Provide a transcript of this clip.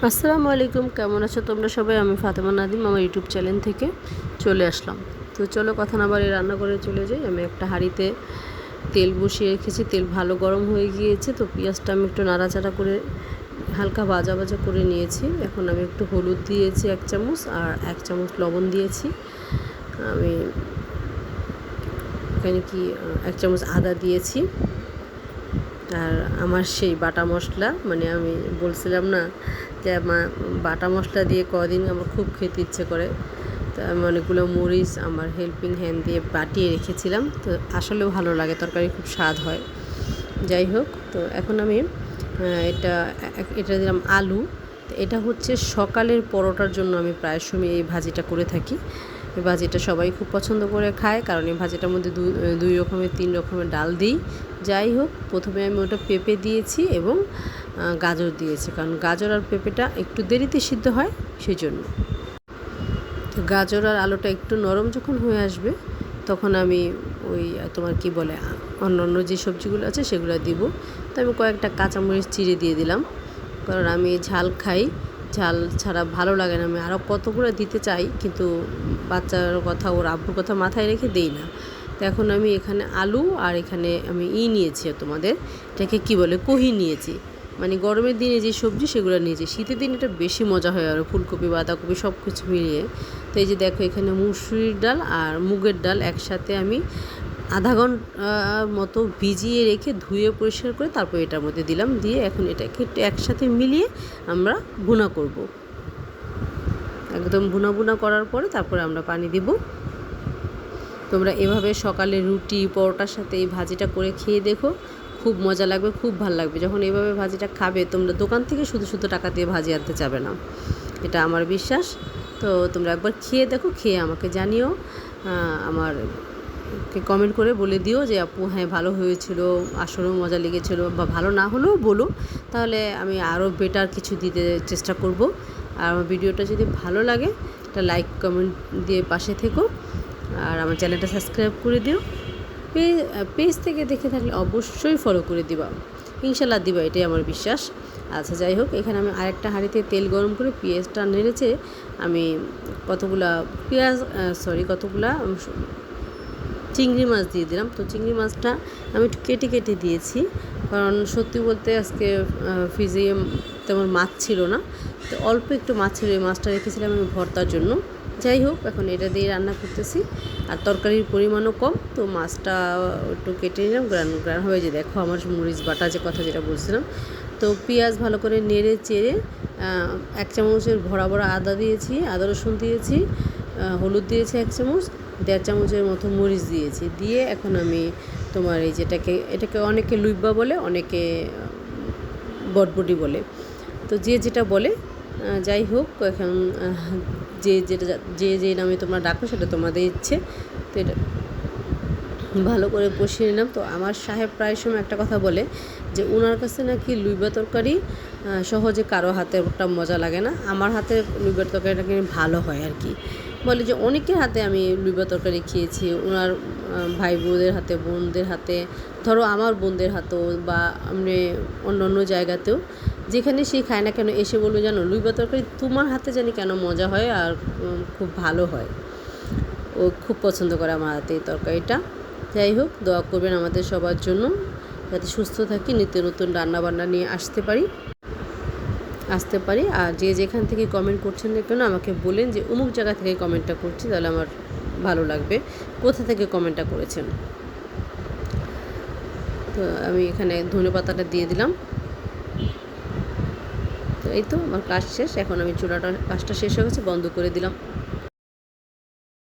আসসালামু আলাইকুম, কেমন আছো তোমরা সবাই? আমি ফাতেমা নাদিম আমার ইউটিউব চ্যানেল থেকে চলে আসলাম। তো চলো কথা না বাড়িয়ে রান্না করে চলে যাই। আমি একটা হাঁড়িতে তেল বসিয়ে রেখেছি, তেল ভালো গরম হয়ে গিয়েছে। তো পেঁয়াজটা আমি একটু নাড়াচাড়া করে হালকা ভাজা ভাজা করে নিয়েছি। এখন আমি একটু হলুদ দিয়েছি 1 চামচ, আর 1 চামচ লবণ দিয়েছি। আমি এখানে 1 চামচ আদা দিয়েছি। আর আমার সেই বাটা মশলা, মানে আমি বলছিলাম না যে আমার বাটা মশলা দিয়ে কদিন আমার খুব খেতে ইচ্ছে করে, তো আমি অনেকগুলো মরিচ আমার হেল্পিং হ্যান্ড দিয়ে বাটিয়ে রেখেছিলাম। তো আসলেও ভালো লাগে, তরকারি খুব স্বাদ হয়। যাই হোক, তো এখন আমি এটা এটা দিলাম আলু। তো এটা হচ্ছে সকালের পরোটার জন্য আমি প্রায় সময় এই ভাজিটা করে থাকি। এই ভাজিটা সবাই খুব পছন্দ করে খায়, কারণ এই ভাজিটার মধ্যে দুই রকমের 3 রকমের ডাল দিই। যাই হোক, প্রথমে আমি ওটা পেঁপে দিয়েছি এবং গাজর দিয়েছি, কারণ গাজর আর পেঁপেটা একটু দেরিতে সিদ্ধ হয় সেই জন্য। তো গাজর আর আলুটা একটু নরম যখন হয়ে আসবে, তখন আমি ওই তোমার কি বলে অন্য যে সবজিগুলো আছে সেগুলো দিব। তো আমি কয়েকটা কাঁচামরিচ চিড়ে দিয়ে দিলাম, কারণ আমি ঝাল খাই, ঝাল ছাড়া ভালো লাগে না। আমি আরও কতগুলো দিতে চাই, কিন্তু বাচ্চার কথা, ওর আব্বুর কথা মাথায় রেখে দেই না। তো এখন আমি এখানে আলু আর এখানে আমি নিয়েছি, তোমাদের এটাকে কি বলে, কহি নিয়েছি। মানে গরমের দিনে যে সবজি সেগুলো নিয়েছি, শীতের দিন এটা বেশি মজা হয়, আর ফুলকপি বাঁধাকপি সব কিছু মিলিয়ে। তো এই যে দেখো, এখানে মুসুরির ডাল আর মুগের ডাল একসাথে আমি আধা ঘন্টা মতো ভিজিয়ে রেখে ধুয়ে পরিষ্কার করে তারপর এটার মধ্যে দিলাম, দিয়ে এখন এটাকে একসাথে মিলিয়ে আমরা ভুনা করব। একদম ভুনা করার পরে তারপরে আমরা পানি দিব। তোমরা এভাবে সকালে রুটি পরোটার সাথে এই ভাজিটা করে খেয়ে দেখো, খুব মজা লাগবে, খুব ভালো লাগবে। যখন এইভাবে ভাজিটা খাবে, তোমরা দোকান থেকে শুধু শুধু টাকা দিয়ে ভাজি আনতে যাবে না, এটা আমার বিশ্বাস। তো তোমরা একবার খেয়ে দেখো, খেয়ে আমাকে জানিও, আমারকে কমেন্ট করে বলে দিও যে আপু হ্যাঁ ভালো হয়েছিল, আসলেও মজা লেগেছিল, বা ভালো না হলেও বলো, তাহলে আমি আরও বেটার কিছু দিতে চেষ্টা করব। আর আমার ভিডিওটা যদি ভালো লাগে, একটা লাইক কমেন্ট দিয়ে পাশে থেকো, আর আমার চ্যানেলটা সাবস্ক্রাইব করে দিও। পেজ থেকে দেখে থাকলে অবশ্যই ফলো করে দিবা, ইনশাল্লাহ দিবা, এটাই আমার বিশ্বাস। আচ্ছা, যাই হোক, এখানে আমি আরেকটা হাঁড়িতে তেল গরম করে পেঁয়াজটা নেড়েছে আমি কতগুলা চিংড়ি মাছ দিয়ে দিলাম। তো চিংড়ি মাছটা আমি একটু কেটে কেটে দিয়েছি, কারণ সত্যি বলতে আজকে ফ্রিজে তেমন মাছ ছিল না, তো অল্প একটু মাছ ছিল, এই মাছটা রেখেছিলাম আমি ভর্তার জন্য। যাই হোক, এখন এটা দিয়ে রান্না করতেছি, আর তরকারির পরিমাণও কম, তো মাছটা একটু কেটে নিলাম, গ্রান হয়ে যে দেখো আমার মরিচ বাটা যে কথা যেটা বলছিলাম। তো পেঁয়াজ ভালো করে নেড়ে চেড়ে 1 চামচের ভরা ভরা আদা দিয়েছি, আদা রসুন দিয়েছি, হলুদ দিয়েছি 1 চামচ, 1.5 চামচের মতো মরিচ দিয়েছি। দিয়ে এখন আমি তোমার এটাকে অনেকে লুইব্বা বলে, অনেকে বটবটি বলে, তো যে যেটা বলে, যাই হোক, এখন যে নামে তোমরা ডাকো সেটা তোমাদের ইচ্ছে। তো এটা ভালো করে কষিয়ে নিলাম। তো আমার সাহেব প্রায় সময় একটা কথা বলে যে ওনার কাছে নাকি লুইবা তরকারি সহজে কারো হাতে ওটা মজা লাগে না, আমার হাতে লুইবা তরকারিটা কিন্তু ভালো হয় আর কি। বলে যে অনেকের হাতে আমি লুইবা তরকারি খেয়েছি, ওনার ভাই বোনদের হাতে, বোনদের হাতে, ধরো আমার বোনদের হাতেও, বা আমি অন্য জায়গাতেও, যেখানে সে খায় না কেন, এসে বলবে জানো লুইবা তরকারি তোমার হাতে জানি কেন মজা হয় আর খুব ভালো হয়। ও খুব পছন্দ করে আমার হাতে এই তরকারিটা। যাই হোক, দোয়া করবেন আমাদের সবার জন্য, যাতে সুস্থ থাকি, নিত্য নতুন রান্নাবান্না নিয়ে আসতে পারি। আর যে যেখান থেকে কমেন্ট করছেন না কেন, আমাকে বলেন যে অমুক জায়গা থেকে কমেন্টটা করছি, তাহলে আমার ভালো লাগবে কোথা থেকে কমেন্টটা করেছেন। তো আমি এখানে ধনেপাতাটা দিয়ে দিলাম। তো এই তো আমার কাজ শেষ, এখন আমি কাজটা শেষ হয়ে গেছে, বন্ধ করে দিলাম।